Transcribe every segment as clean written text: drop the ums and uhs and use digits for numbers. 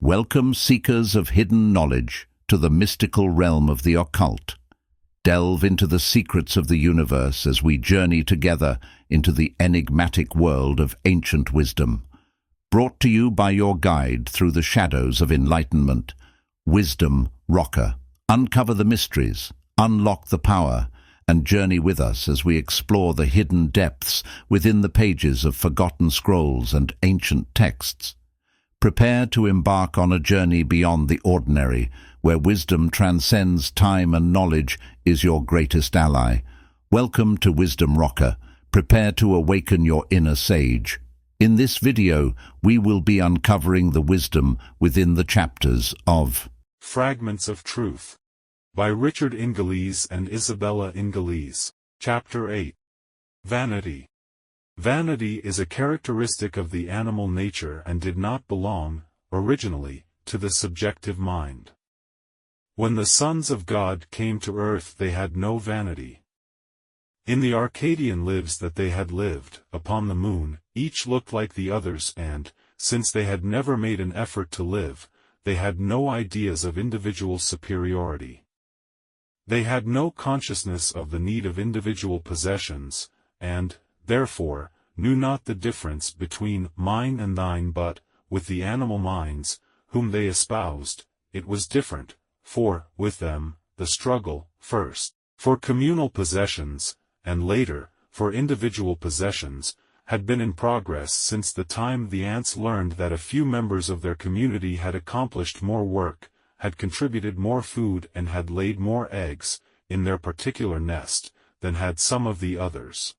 Welcome, seekers of hidden knowledge, to the mystical realm of the occult. Delve into the secrets of the universe as we journey together into the enigmatic world of ancient wisdom. Brought to you by your guide through the shadows of enlightenment, Wisdom Rocker. Uncover the mysteries, unlock the power, and journey with us as we explore the hidden depths within the pages of forgotten scrolls and ancient texts. Prepare to embark on a journey beyond the ordinary, where wisdom transcends time and knowledge is your greatest ally. Welcome to Wisdom Rocker. Prepare to awaken your inner sage. In this video, we will be uncovering the wisdom within the chapters of Fragments of Truth by Richard Ingalese and Isabella Ingalese. Chapter 8. Vanity. Vanity is a characteristic of the animal nature and did not belong, originally, to the subjective mind. When the sons of God came to earth they had no vanity. In the Arcadian lives that they had lived, upon the moon, each looked like the others and, since they had never made an effort to live, they had no ideas of individual superiority. They had no consciousness of the need of individual possessions, and, therefore, knew not the difference between mine and thine, but, with the animal minds, whom they espoused, it was different, for, with them, the struggle, first, for communal possessions, and later, for individual possessions, had been in progress since the time the ants learned that a few members of their community had accomplished more work, had contributed more food and had laid more eggs, in their particular nest, than had some of the others.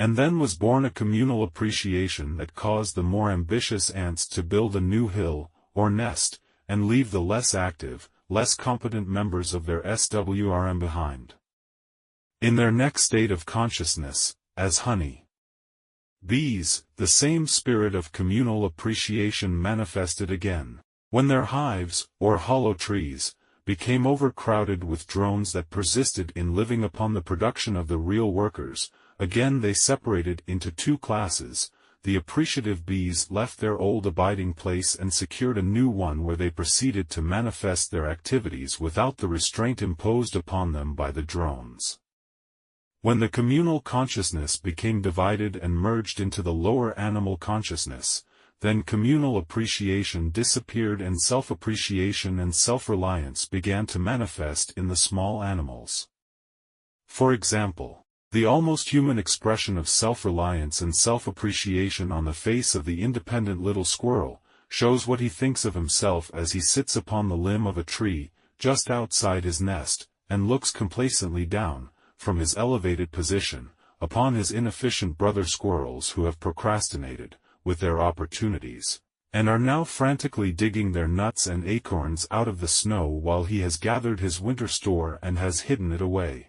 And then was born a communal appreciation that caused the more ambitious ants to build a new hill, or nest, and leave the less active, less competent members of their SWRM behind. In their next state of consciousness, as honey bees, the same spirit of communal appreciation manifested again. When their hives, or hollow trees, became overcrowded with drones that persisted in living upon the production of the real workers, again they separated into two classes. The appreciative bees left their old abiding place and secured a new one where they proceeded to manifest their activities without the restraint imposed upon them by the drones. When the communal consciousness became divided and merged into the lower animal consciousness, then communal appreciation disappeared and self-appreciation and self-reliance began to manifest in the small animals. For example, the almost human expression of self-reliance and self-appreciation on the face of the independent little squirrel shows what he thinks of himself as he sits upon the limb of a tree, just outside his nest, and looks complacently down, from his elevated position, upon his inefficient brother squirrels who have procrastinated with their opportunities, and are now frantically digging their nuts and acorns out of the snow while he has gathered his winter store and has hidden it away.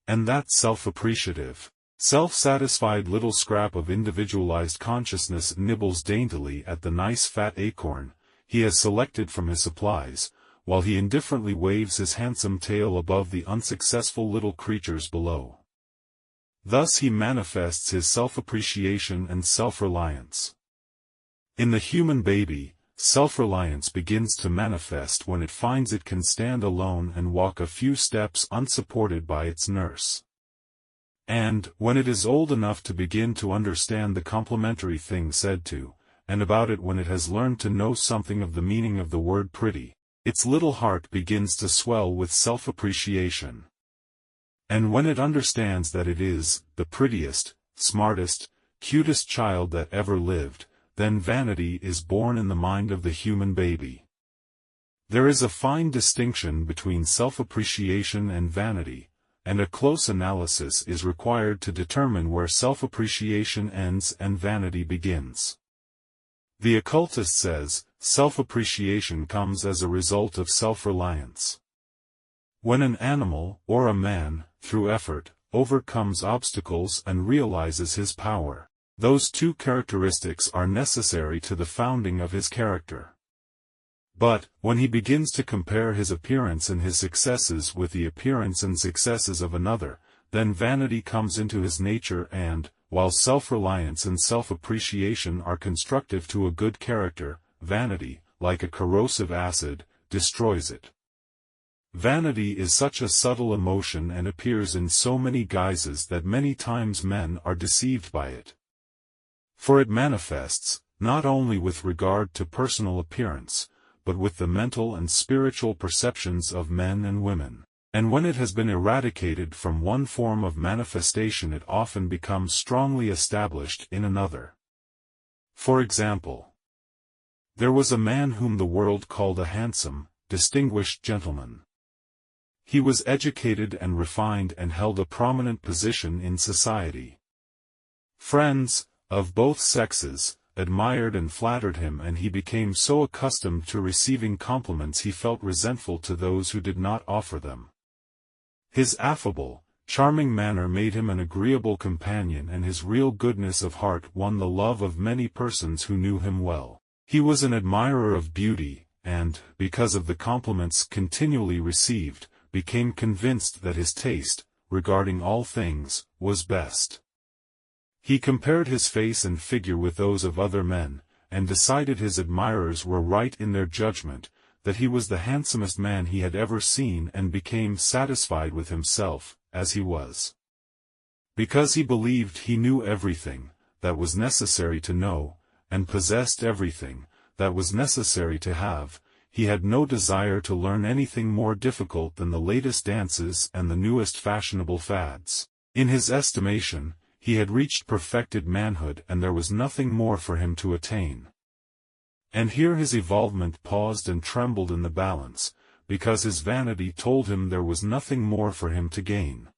And that self-appreciative, self-satisfied little scrap of individualized consciousness nibbles daintily at the nice fat acorn he has selected from his supplies, while he indifferently waves his handsome tail above the unsuccessful little creatures below. Thus he manifests his self-appreciation and self-reliance. In the human baby, self-reliance begins to manifest when it finds it can stand alone and walk a few steps unsupported by its nurse. And, when it is old enough to begin to understand the complimentary thing said to, and about it when it has learned to know something of the meaning of the word pretty, its little heart begins to swell with self-appreciation. And when it understands that it is the prettiest, smartest, cutest child that ever lived, then vanity is born in the mind of the human baby. There is a fine distinction between self-appreciation and vanity, and a close analysis is required to determine where self-appreciation ends and vanity begins. The occultist says, self-appreciation comes as a result of self-reliance. When an animal, or a man, through effort, overcomes obstacles and realizes his power, those two characteristics are necessary to the founding of his character. But, when he begins to compare his appearance and his successes with the appearance and successes of another, then vanity comes into his nature and, while self-reliance and self-appreciation are constructive to a good character, vanity, like a corrosive acid, destroys it. Vanity is such a subtle emotion and appears in so many guises that many times men are deceived by it. For it manifests, not only with regard to personal appearance, but with the mental and spiritual perceptions of men and women. And when it has been eradicated from one form of manifestation, it often becomes strongly established in another. For example, there was a man whom the world called a handsome, distinguished gentleman. He was educated and refined and held a prominent position in society. Friends, of both sexes, admired and flattered him, and he became so accustomed to receiving compliments he felt resentful to those who did not offer them. His affable, charming manner made him an agreeable companion, and his real goodness of heart won the love of many persons who knew him well. He was an admirer of beauty, and, because of the compliments continually received, became convinced that his taste, regarding all things, was best. He compared his face and figure with those of other men, and decided his admirers were right in their judgment, that he was the handsomest man he had ever seen, and became satisfied with himself, as he was. Because he believed he knew everything that was necessary to know, and possessed everything that was necessary to have, he had no desire to learn anything more difficult than the latest dances and the newest fashionable fads. In his estimation, he had reached perfected manhood, and there was nothing more for him to attain. And here his evolvement paused and trembled in the balance, because his vanity told him there was nothing more for him to gain.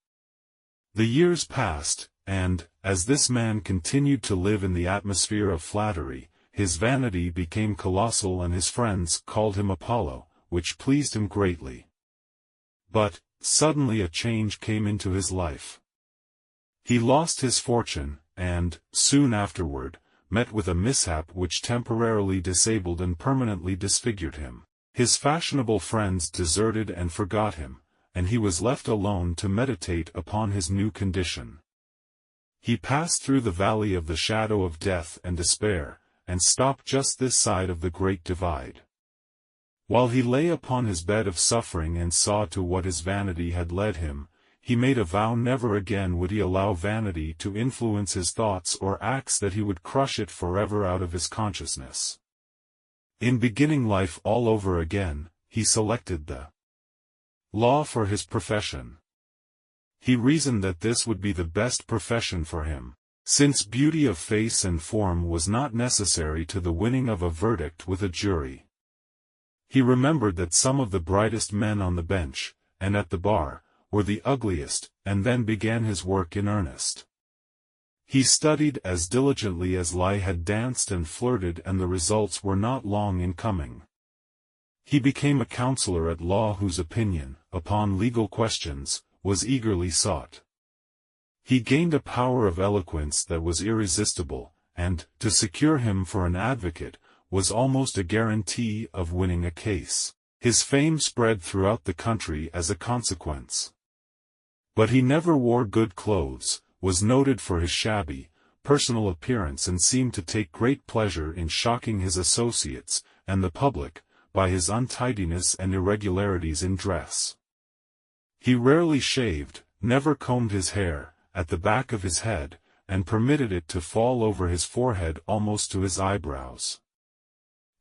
The years passed, and, as this man continued to live in the atmosphere of flattery, his vanity became colossal, and his friends called him Apollo, which pleased him greatly. But, suddenly a change came into his life. He lost his fortune, and, soon afterward, met with a mishap which temporarily disabled and permanently disfigured him. His fashionable friends deserted and forgot him, and he was left alone to meditate upon his new condition. He passed through the valley of the shadow of death and despair, and stopped just this side of the great divide. While he lay upon his bed of suffering and saw to what his vanity had led him, he made a vow never again would he allow vanity to influence his thoughts or acts, that he would crush it forever out of his consciousness. In beginning life all over again, he selected the law for his profession. He reasoned that this would be the best profession for him, since beauty of face and form was not necessary to the winning of a verdict with a jury. He remembered that some of the brightest men on the bench, and at the bar, were the ugliest, and then began his work in earnest. He studied as diligently as Lai had danced and flirted, and the results were not long in coming. He became a counselor at law whose opinion, upon legal questions, was eagerly sought. He gained a power of eloquence that was irresistible, and, to secure him for an advocate, was almost a guarantee of winning a case. His fame spread throughout the country as a consequence. But he never wore good clothes, was noted for his shabby, personal appearance, and seemed to take great pleasure in shocking his associates, and the public, by his untidiness and irregularities in dress. He rarely shaved, never combed his hair, at the back of his head, and permitted it to fall over his forehead almost to his eyebrows.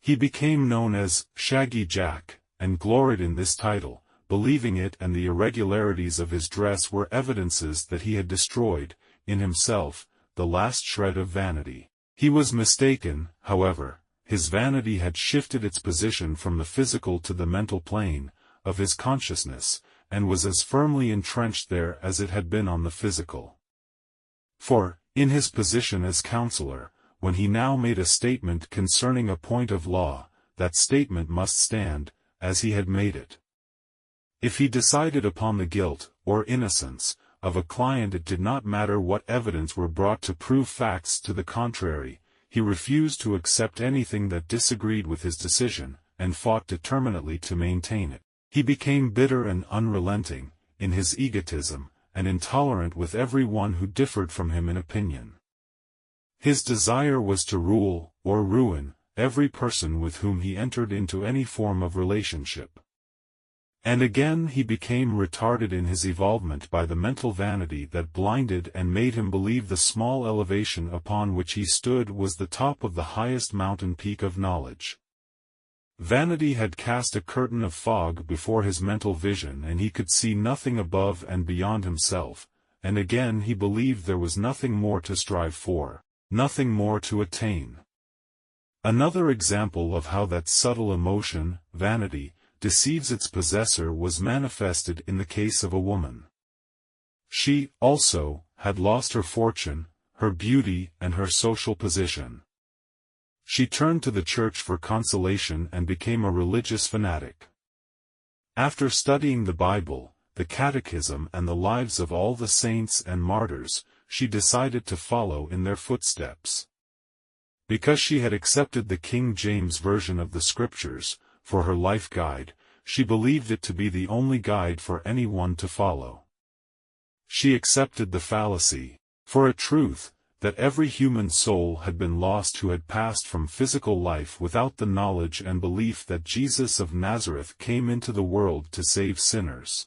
He became known as Shaggy Jack, and gloried in this title, believing it and the irregularities of his dress were evidences that he had destroyed, in himself, the last shred of vanity. He was mistaken, however. His vanity had shifted its position from the physical to the mental plane of his consciousness, and was as firmly entrenched there as it had been on the physical. For, in his position as counselor, when he now made a statement concerning a point of law, that statement must stand, as he had made it. If he decided upon the guilt, or innocence, of a client, it did not matter what evidence were brought to prove facts to the contrary. He refused to accept anything that disagreed with his decision, and fought determinately to maintain it. He became bitter and unrelenting, in his egotism, and intolerant with every one who differed from him in opinion. His desire was to rule, or ruin, every person with whom he entered into any form of relationship. And again he became retarded in his evolvement by the mental vanity that blinded and made him believe the small elevation upon which he stood was the top of the highest mountain peak of knowledge. Vanity had cast a curtain of fog before his mental vision, and he could see nothing above and beyond himself, and again he believed there was nothing more to strive for, nothing more to attain. Another example of how that subtle emotion, vanity, deceives its possessor was manifested in the case of a woman. She, also, had lost her fortune, her beauty and her social position. She turned to the church for consolation and became a religious fanatic. After studying the Bible, the Catechism and the lives of all the saints and martyrs, she decided to follow in their footsteps. Because she had accepted the King James Version of the Scriptures for her life guide, she believed it to be the only guide for anyone to follow. She accepted the fallacy, for a truth, that every human soul had been lost who had passed from physical life without the knowledge and belief that Jesus of Nazareth came into the world to save sinners.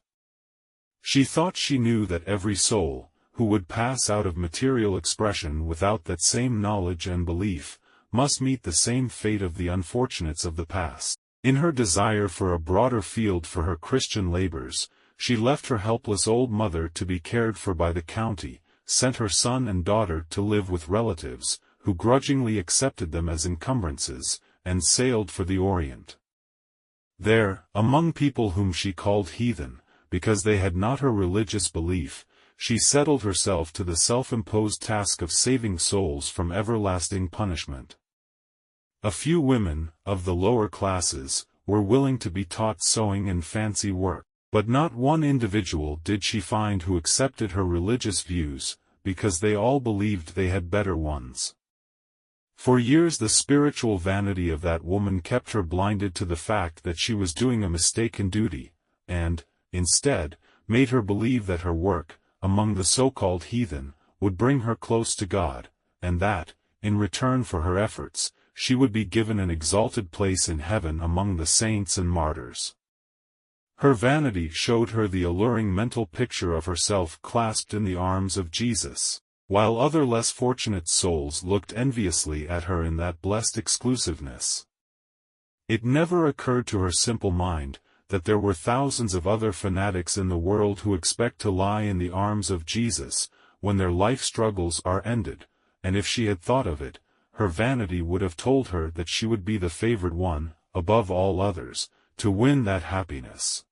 She thought she knew that every soul, who would pass out of material expression without that same knowledge and belief, must meet the same fate of the unfortunates of the past. In her desire for a broader field for her Christian labors, she left her helpless old mother to be cared for by the county, sent her son and daughter to live with relatives, who grudgingly accepted them as encumbrances, and sailed for the Orient. There, among people whom she called heathen, because they had not her religious belief, she settled herself to the self-imposed task of saving souls from everlasting punishment. A few women, of the lower classes, were willing to be taught sewing and fancy work. But not one individual did she find who accepted her religious views, because they all believed they had better ones. For years the spiritual vanity of that woman kept her blinded to the fact that she was doing a mistaken duty, and, instead, made her believe that her work, among the so-called heathen, would bring her close to God, and that, in return for her efforts, she would be given an exalted place in heaven among the saints and martyrs. Her vanity showed her the alluring mental picture of herself clasped in the arms of Jesus, while other less fortunate souls looked enviously at her in that blessed exclusiveness. It never occurred to her simple mind that there were thousands of other fanatics in the world who expect to lie in the arms of Jesus when their life struggles are ended, and if she had thought of it, her vanity would have told her that she would be the favored one, above all others, to win that happiness.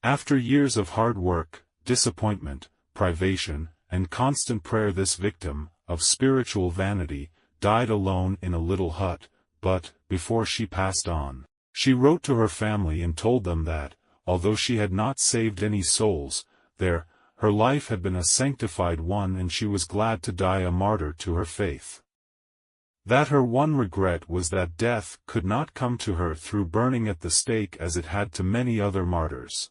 After years of hard work, disappointment, privation, and constant prayer, this victim of spiritual vanity died alone in a little hut, but, before she passed on, she wrote to her family and told them that, although she had not saved any souls, her life had been a sanctified one, and she was glad to die a martyr to her faith. That her one regret was that death could not come to her through burning at the stake as it had to many other martyrs.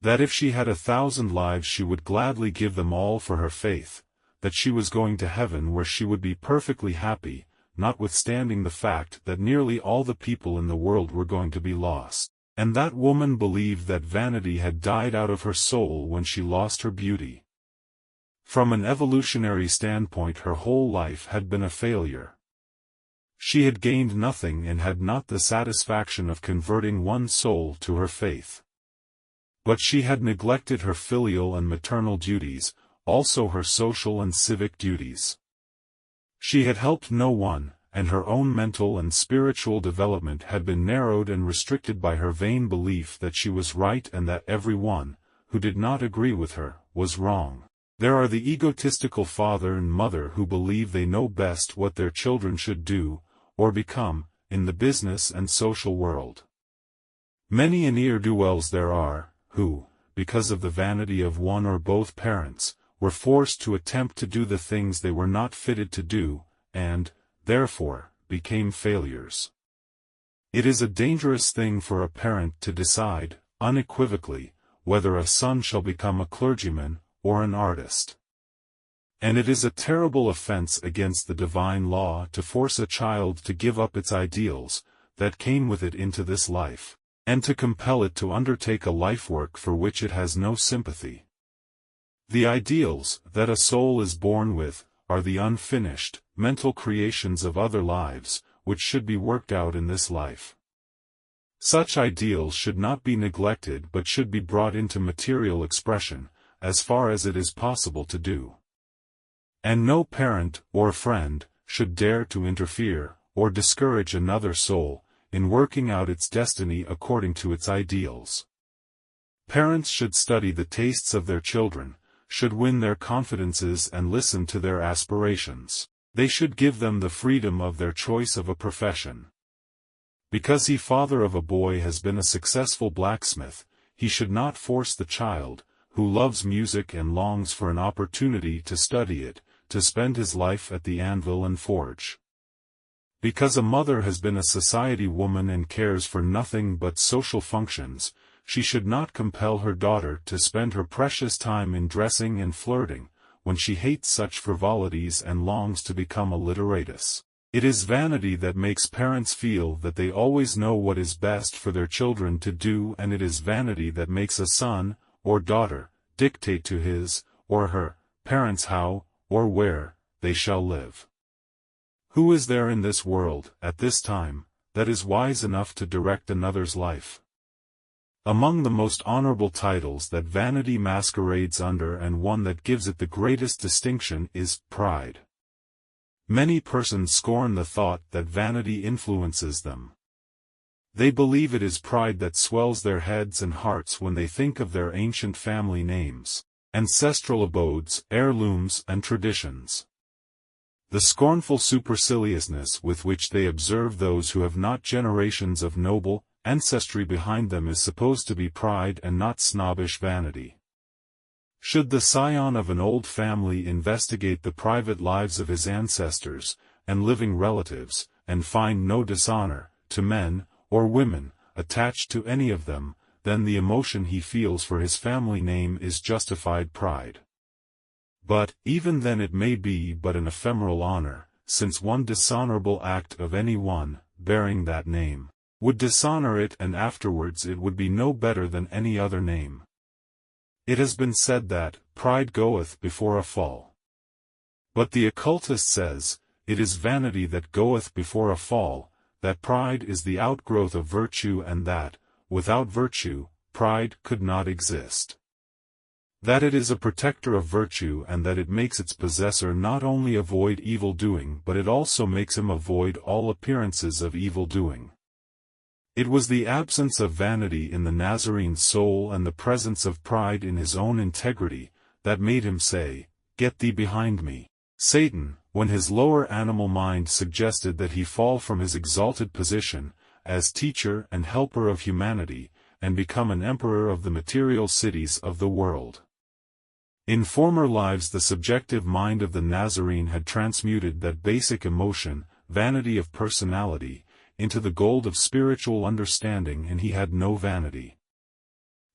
That if she had 1,000 lives she would gladly give them all for her faith, that she was going to heaven where she would be perfectly happy, notwithstanding the fact that nearly all the people in the world were going to be lost, and that woman believed that vanity had died out of her soul when she lost her beauty. From an evolutionary standpoint her whole life had been a failure. She had gained nothing and had not the satisfaction of converting one soul to her faith. But she had neglected her filial and maternal duties, also her social and civic duties. She had helped no one, and her own mental and spiritual development had been narrowed and restricted by her vain belief that she was right and that every one, who did not agree with her, was wrong. There are the egotistical father and mother who believe they know best what their children should do, or become, in the business and social world. Many ne'er-do-wells there are, who, because of the vanity of one or both parents, were forced to attempt to do the things they were not fitted to do, and, therefore, became failures. It is a dangerous thing for a parent to decide, unequivocally, whether a son shall become a clergyman or an artist. And it is a terrible offense against the divine law to force a child to give up its ideals, that came with it into this life, and to compel it to undertake a life-work for which it has no sympathy. The ideals that a soul is born with are the unfinished, mental creations of other lives, which should be worked out in this life. Such ideals should not be neglected but should be brought into material expression, as far as it is possible to do. And no parent or friend should dare to interfere, or discourage another soul, in working out its destiny according to its ideals. Parents should study the tastes of their children, should win their confidences and listen to their aspirations. They should give them the freedom of their choice of a profession. Because he father of a boy has been a successful blacksmith, he should not force the child, who loves music and longs for an opportunity to study it, to spend his life at the anvil and forge. Because a mother has been a society woman and cares for nothing but social functions, she should not compel her daughter to spend her precious time in dressing and flirting, when she hates such frivolities and longs to become a literatus. It is vanity that makes parents feel that they always know what is best for their children to do, and it is vanity that makes a son, or daughter, dictate to his, or her, parents how, or where, they shall live. Who is there in this world, at this time, that is wise enough to direct another's life? Among the most honorable titles that vanity masquerades under, and one that gives it the greatest distinction, is pride. Many persons scorn the thought that vanity influences them. They believe it is pride that swells their heads and hearts when they think of their ancient family names, ancestral abodes, heirlooms, and traditions. The scornful superciliousness with which they observe those who have not generations of noble ancestry behind them is supposed to be pride and not snobbish vanity. Should the scion of an old family investigate the private lives of his ancestors and living relatives, and find no dishonor, to men, or women, attached to any of them, then the emotion he feels for his family name is justified pride. But, even then it may be but an ephemeral honor, since one dishonorable act of any one, bearing that name, would dishonor it, and afterwards it would be no better than any other name. It has been said that, pride goeth before a fall. But the occultist says, it is vanity that goeth before a fall, that pride is the outgrowth of virtue, and that, without virtue, pride could not exist. That it is a protector of virtue, and that it makes its possessor not only avoid evil-doing but it also makes him avoid all appearances of evil-doing. It was the absence of vanity in the Nazarene's soul and the presence of pride in his own integrity, that made him say, "Get thee behind me, Satan," when his lower animal mind suggested that he fall from his exalted position, as teacher and helper of humanity, and become an emperor of the material cities of the world. In former lives the subjective mind of the Nazarene had transmuted that basic emotion, vanity of personality, into the gold of spiritual understanding, and he had no vanity.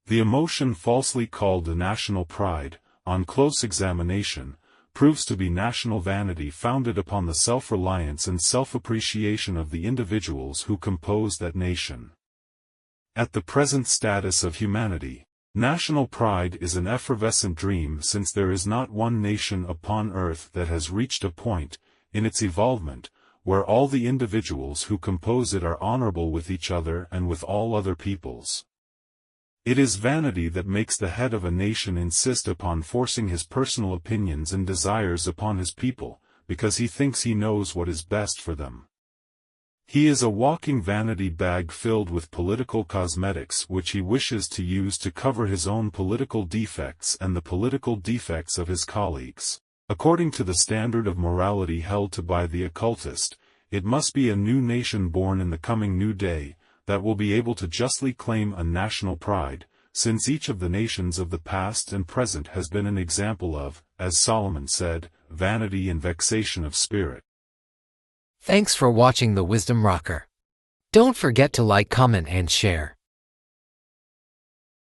The emotion falsely called the national pride, on close examination, proves to be national vanity founded upon the self-reliance and self-appreciation of the individuals who compose that nation. At the present status of humanity, national pride is an effervescent dream, since there is not one nation upon earth that has reached a point, in its evolvement, where all the individuals who compose it are honorable with each other and with all other peoples. It is vanity that makes the head of a nation insist upon forcing his personal opinions and desires upon his people, because he thinks he knows what is best for them. He is a walking vanity bag filled with political cosmetics which he wishes to use to cover his own political defects and the political defects of his colleagues. According to the standard of morality held to by the occultist, it must be a new nation born in the coming new day, that will be able to justly claim a national pride, since each of the nations of the past and present has been an example of, as Solomon said, vanity and vexation of spirit. Thanks for watching the Wisdom Rocker. Don't forget to like, comment, and share.